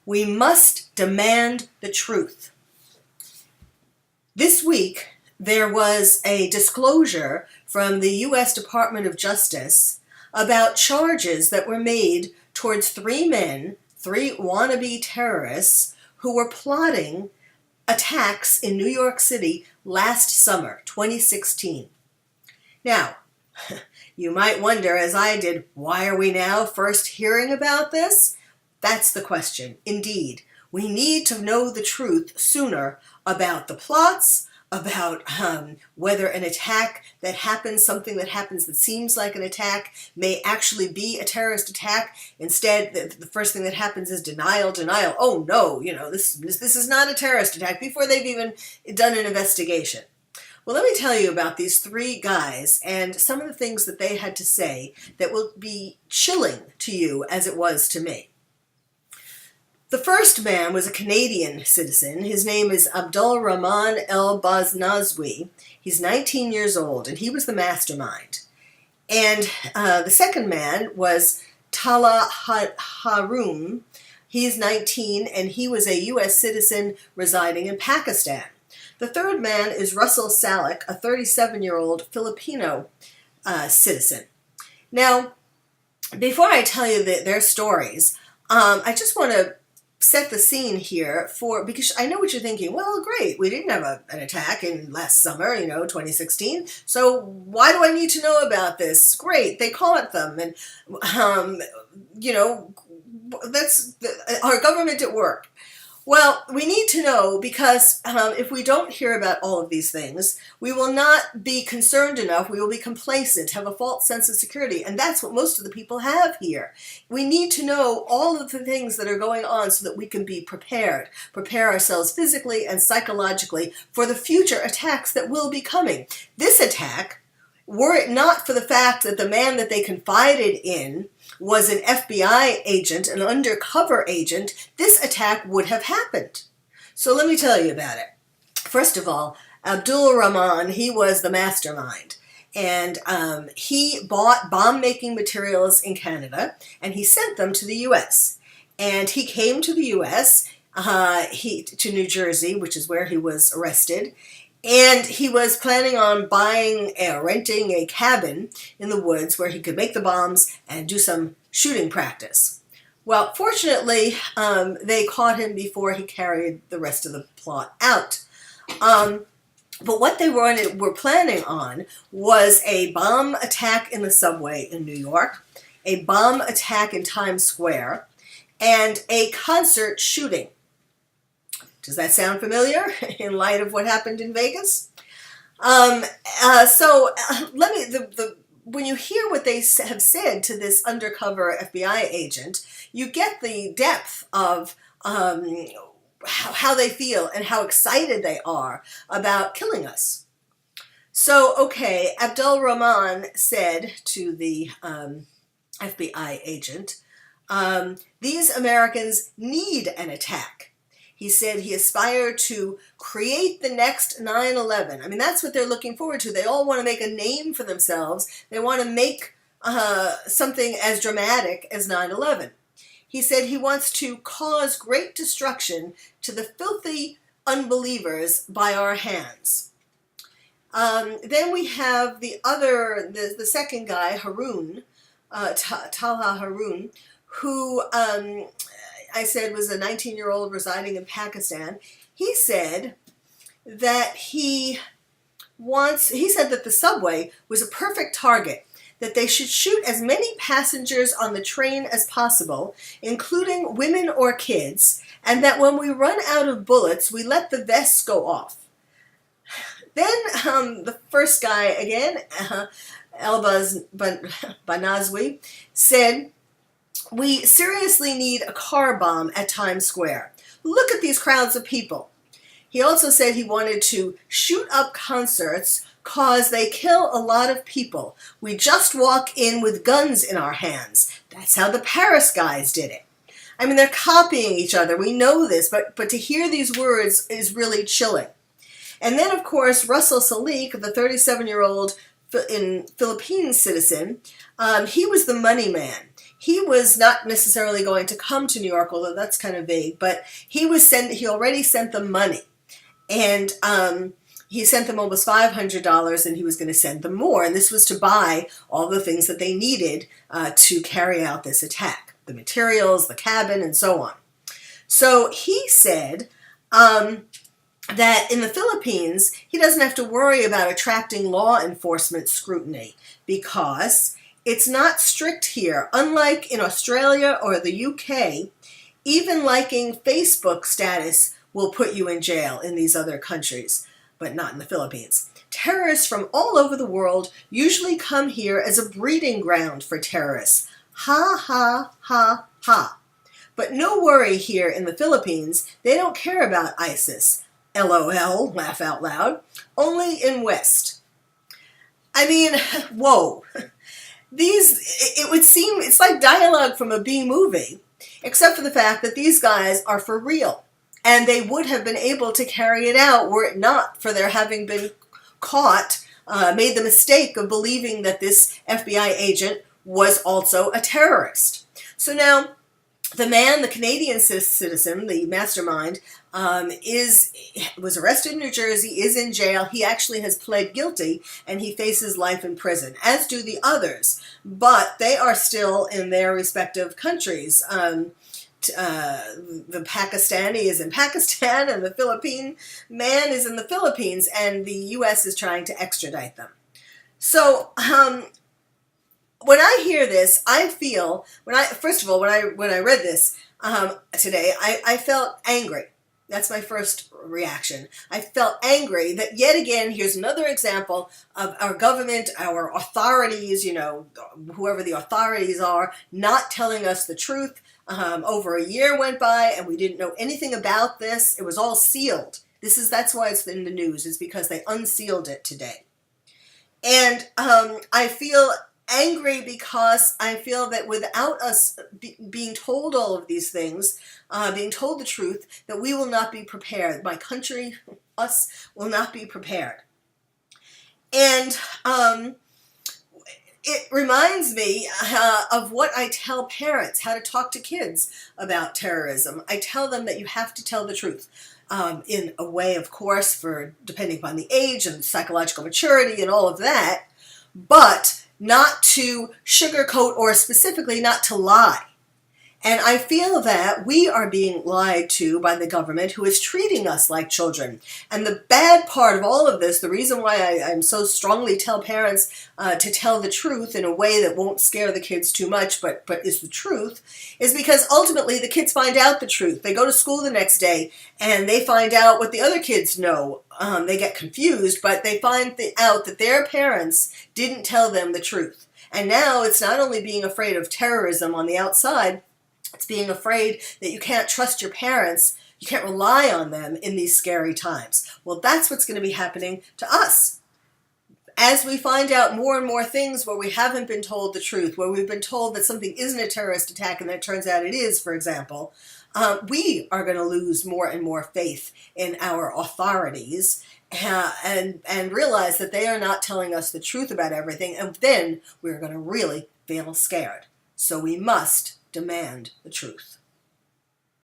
We must demand the truth. This week, there was a disclosure from the U.S. Department of Justice about charges that were made towards three men, three wannabe terrorists, who were plotting attacks in New York City last summer, 2016. Now, you might wonder, as I did, why are we now first hearing about this? That's the question. Indeed, we need to know the truth sooner about the plots, about whether an attack that happens, something that happens that seems like an attack, may actually be a terrorist attack. Instead, the first thing that happens is denial. Oh no, this is not a terrorist attack before they've even done an investigation. Well, let me tell you about these three guys and some of the things that they had to say that will be chilling to you as it was to me. The first man was a Canadian citizen. His name is Abdul Rahman El-Baznazwi. He's 19 years old, and he was the mastermind. And the second man was Talha Haroon. He's 19, and he was a U.S. citizen residing in Pakistan. The third man is Russell Salek, a 37-year-old Filipino citizen. Now, before I tell you their stories, I just want to set the scene here because I know what you're thinking. Well, great, we didn't have an attack in last summer, 2016. So why do I need to know about this? Great, they caught them, and that's our government at work. Well, we need to know because if we don't hear about all of these things, we will not be concerned enough. We will be complacent, have a false sense of security. And that's what most of the people have here. We need to know all of the things that are going on so that we can be prepared, prepare ourselves physically and psychologically for the future attacks that will be coming. This attack, were it not for the fact that the man that they confided in was an FBI agent, an undercover agent, this attack would have happened. So let me tell you about it. First of all, Abdul Rahman, he was the mastermind. And he bought bomb-making materials in Canada, and he sent them to the U.S. And he came to the U.S., to New Jersey, which is where he was arrested. And he was planning on renting a cabin in the woods where he could make the bombs and do some shooting practice. Well, fortunately, they caught him before he carried the rest of the plot out. But what they were planning on was a bomb attack in the subway in New York, a bomb attack in Times Square, and a concert shooting. Does that sound familiar in light of what happened in Vegas? When you hear what they have said to this undercover FBI agent, you get the depth of how they feel and how excited they are about killing us. So, okay, Abdul Rahman said to the FBI agent, these Americans need an attack. He said he aspired to create the next 9/11. I mean, that's what they're looking forward to. They all want to make a name for themselves. They want to make something as dramatic as 9/11. He said he wants to cause great destruction to the filthy unbelievers by our hands. Then we have the second guy, Haroon, Talha Haroon, who I said was a 19-year-old residing in Pakistan. He said that he said that the subway was a perfect target, that they should shoot as many passengers on the train as possible, including women or kids, and that when we run out of bullets, we let the vests go off. Then the first guy again, El-Baznazwi, said, we seriously need a car bomb at Times Square. Look at these crowds of people. He also said he wanted to shoot up concerts cause they kill a lot of people. We just walk in with guns in our hands. That's how the Paris guys did it. I mean, they're copying each other. We know this, but to hear these words is really chilling. And then, of course, Russell Salek, the 37-year-old Philippine citizen, he was the money man. he was not necessarily going to come to New York, although that's kind of vague, but he already sent them money. And he sent them almost $500, and he was going to send them more. And this was to buy all the things that they needed to carry out this attack, the materials, the cabin, and so on. So he said that in the Philippines, he doesn't have to worry about attracting law enforcement scrutiny because it's not strict here. Unlike in Australia or the UK, even liking Facebook status will put you in jail in these other countries, but not in the Philippines. Terrorists from all over the world usually come here as a breeding ground for terrorists. Ha, ha, ha, ha. But no worry here in the Philippines, they don't care about ISIS. LOL, laugh out loud. Only in West. I mean, whoa. It would seem, it's like dialogue from a B movie, except for the fact that these guys are for real. And they would have been able to carry it out were it not for their having been caught, made the mistake of believing that this FBI agent was also a terrorist. So now, the Canadian citizen, the mastermind, was arrested in New Jersey, is in jail. He actually has pled guilty, and he faces life in prison, as do the others. But they are still in their respective countries. The Pakistani is in Pakistan, and the Philippine man is in the Philippines, and the U.S. is trying to extradite them. So, when I hear this, I feel, first of all, when I read this today, I felt angry. That's my first reaction. I felt angry that yet again, here's another example of our government, our authorities, whoever the authorities are, not telling us the truth. Over a year went by and we didn't know anything about this. It was all sealed. That's why it's in the news. It's because they unsealed it today. And I feel angry because I feel that without us being told all of these things, being told the truth, that we will not be prepared. My country, us, will not be prepared. And it reminds me of what I tell parents, how to talk to kids about terrorism. I tell them that you have to tell the truth. In a way, of course, for depending upon the age and psychological maturity and all of that, but not to sugarcoat or specifically not to lie. And I feel that we are being lied to by the government, who is treating us like children. And the bad part of all of this, the reason why I'm so strongly tell parents to tell the truth in a way that won't scare the kids too much, but is the truth, is because ultimately the kids find out the truth. They go to school the next day and they find out what the other kids know. They get confused, but they find out that their parents didn't tell them the truth. And now it's not only being afraid of terrorism on the outside, it's being afraid that you can't trust your parents, you can't rely on them in these scary times. Well, that's what's going to be happening to us. As we find out more and more things where we haven't been told the truth, where we've been told that something isn't a terrorist attack and that turns out it is, for example, we are going to lose more and more faith in our authorities and realize that they are not telling us the truth about everything, and then we're going to really feel scared. So we must demand the truth.